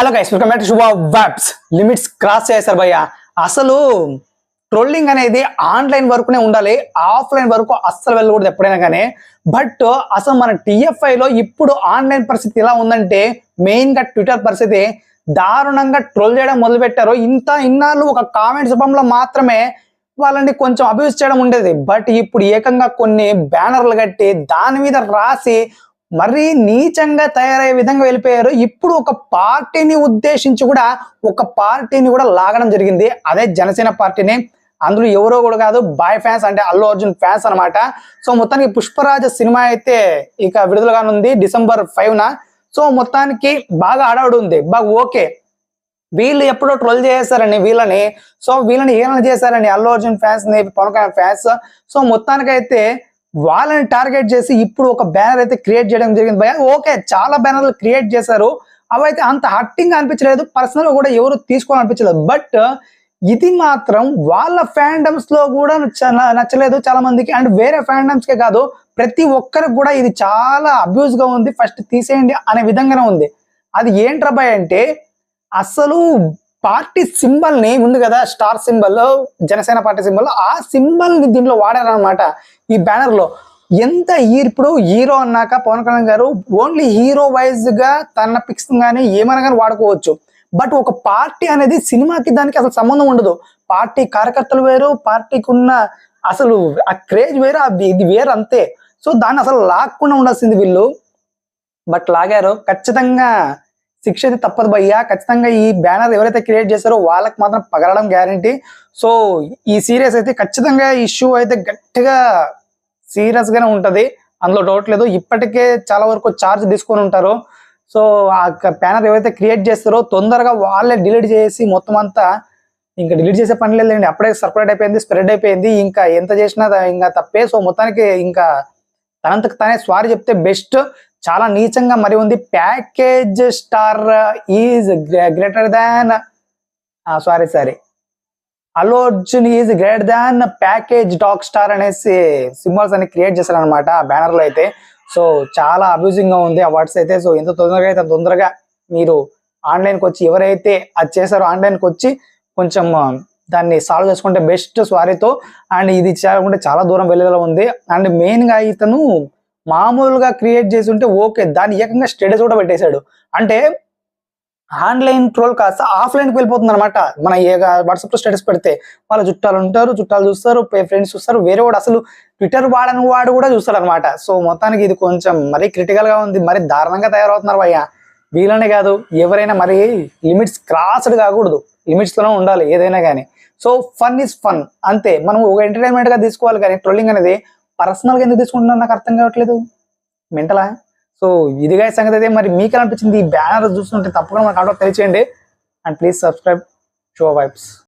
Hello guys, welcome back to శుభ webs. Limits cross చేశారు భయ్య. అసలు ట్రోలింగ్ అనేది ఆన్లైన్ వరకునే ఉండాలి, ఆఫ్లైన్ వరకు అస్సలు వెళ్ళకూడదు ఎప్పుడైనా కానీ. బట్ అసలు మన టిఎఫ్ఐలో ఇప్పుడు ఆన్లైన్ పరిస్థితి ఎలా ఉందంటే, మెయిన్ గా ట్విట్టర్ పరిస్థితి దారుణంగా ట్రోల్ చేయడం మొదలు పెట్టారు. ఇన్నాళ్ళు ఒక కామెంట్స్ రూపంలో మాత్రమే వాళ్ళని కొంచెం అబ్యూస్ చేయడం ఉండేది. బట్ ఇప్పుడు ఏకంగా కొన్ని బ్యానర్లు కట్టి దాని మీద రాసి మరీ నీచంగా తయారయ్యే విధంగా వెళ్ళిపోయారు. ఇప్పుడు ఒక పార్టీని ఉద్దేశించి కూడా లాగడం జరిగింది, అదే జనసేన పార్టీని. అందులో ఎవరో కూడా కాదు, బాయ్ ఫ్యాన్స్, అంటే అల్లు అర్జున్ ఫ్యాన్స్ అనమాట. సో మొత్తానికి పుష్పరాజ సినిమా అయితే ఇక విడుదలగానుంది December 5న. సో మొత్తానికి బాగా హడావుడి ఉంది. బాగా ఓకే, వీళ్ళు ఎప్పుడో ట్రోల్ చేశారని వీళ్ళని ఏమైనా చేశారని అల్లు అర్జున్ ఫ్యాన్స్ ని, పవన్ కళ్యాణ్ ఫ్యాన్స్. సో మొత్తానికైతే వాళ్ళని టార్గెట్ చేసి ఇప్పుడు ఒక బ్యానర్ అయితే క్రియేట్ చేయడం జరిగింది భయ. ఓకే, చాలా బ్యానర్లు క్రియేట్ చేశారు, అవైతే అంత హట్టింగ్ అనిపించలేదు, పర్సనల్ గా కూడా ఎవరు తీసుకోవాలనిపించలేదు. బట్ ఇది మాత్రం వాళ్ళ ఫ్యాండమ్స్ లో కూడా నచ్చలేదు చాలా మందికి. అండ్ వేరే ఫ్యాండమ్స్ కే కాదు, ప్రతి ఒక్కరికి కూడా ఇది చాలా అబ్యూజ్ గా ఉంది, ఫస్ట్ తీసేయండి అనే విధంగానే ఉంది. అది ఏంట్రబాయ్ అంటే, అసలు పార్టీ సింబల్ ని ఉంది కదా, star symbol, Janasena party symbol, ఆ సింబల్ ని దీంట్లో వాడారనమాట ఈ బ్యానర్ లో. ఎంత ఇప్పుడు హీరో అన్నాక పవన్ కళ్యాణ్ గారు ఓన్లీ హీరో వైజ్ గా తన పిక్స్ కానీ ఏమైనా కానీ వాడుకోవచ్చు. బట్ ఒక పార్టీ అనేది సినిమాకి దానికి అసలు సంబంధం ఉండదు. పార్టీ కార్యకర్తలు వేరు, పార్టీకి ఉన్న అసలు ఆ క్రేజ్ వేరు, ఇది వేరు అంతే. సో దాన్ని అసలు లాక్కుండా ఉండాల్సింది వీళ్ళు, బట్ లాగారు. ఖచ్చితంగా శిక్ష అయితే తప్పదు భయ్యా. ఖచ్చితంగా ఈ బ్యానర్ ఎవరైతే క్రియేట్ చేశారో వాళ్ళకి మాత్రం పగలడం గ్యారంటీ. సో ఈ సీరియస్ అయితే ఖచ్చితంగా ఇష్యూ అయితే గట్టిగా సీరియస్ గానే ఉంటది, అందులో డౌట్ లేదు. ఇప్పటికే చాలా వరకు ఛార్జ్ తీసుకొని ఉంటారు. సో ఆ బ్యానర్ ఎవరైతే క్రియేట్ చేస్తారో తొందరగా వాళ్ళే డిలీట్ చేసి మొత్తం అంతా, ఇంకా డిలీట్ చేసే పని లేదండి, అప్పుడే సర్క్యులేట్ అయిపోయింది, స్ప్రెడ్ అయిపోయింది, ఇంకా ఎంత చేసినా ఇంకా తప్పే. సో మొత్తానికి ఇంకా తనంతకు తానే సారీ చెప్తే బెస్ట్. చాలా నీచంగా మరి ఉంది. Package star is greater than sorry Allu Arjun is greater than package dog star అనేసి సింబల్స్ అని క్రియేట్ చేశారనమాట ఆ బ్యానర్ లో అయితే. సో చాలా అబ్యూజింగ్ గా ఉంది ఆ వర్డ్స్ అయితే. సో ఎంత తొందరగా అయితే తొందరగా మీరు ఆన్లైన్కి వచ్చి, ఎవరైతే అది చేశారో ఆన్లైన్కి వచ్చి కొంచెం దాన్ని సాల్వ్ చేసుకుంటే బెస్ట్ సారీతో. అండ్ ఇది చేయకుండా చాలా దూరం వెళ్ళేలా ఉంది. అండ్ మెయిన్ గా ఇతను మామూలుగా క్రియేట్ చేసి ఉంటే ఓకే, దాన్ని ఏకంగా స్టేటస్ కూడా పెట్టేశాడు. అంటే ఆన్లైన్ ట్రోల్ కాస్త ఆఫ్లైన్కి వెళ్ళిపోతుంది అనమాట. మన వాట్సాప్ లో స్టేటస్ పెడితే వాళ్ళ చుట్టాలు ఉంటారు, చుట్టాలు చూస్తారు, ఫ్రెండ్స్ చూస్తారు, వేరే వాడు అసలు ట్విట్టర్ వాడని వాడు కూడా చూస్తాడు అనమాట. సో మొత్తానికి ఇది కొంచెం మరీ క్రిటికల్ గా ఉంది, మరి దారుణంగా తయారవుతున్నారు భయ్య. వీళ్ళనే కాదు, ఎవరైనా మరి లిమిట్స్ క్రాస్డ్ కాకూడదు, లిమిట్స్ లోనే ఉండాలి ఏదైనా కానీ. సో ఫన్ ఇస్ ఫన్ అంతే, మనం ఒక ఎంటర్టైన్మెంట్ గా తీసుకోవాలి. కానీ ట్రోలింగ్ అనేది పర్సనల్ గా ఎందుకు తీసుకుంటున్నాను నాకు అర్థం కావట్లేదు, మెంటలా. సో ఇదిగా సంగతి అయితే. మరి మీకు ఎలా అనిపించింది ఈ బ్యానర్ చూస్తుంటే తప్పకుండా మనకు తెలియచేయండి. అండ్ ప్లీజ్ సబ్స్క్రైబ్ శుభ వైబ్స్.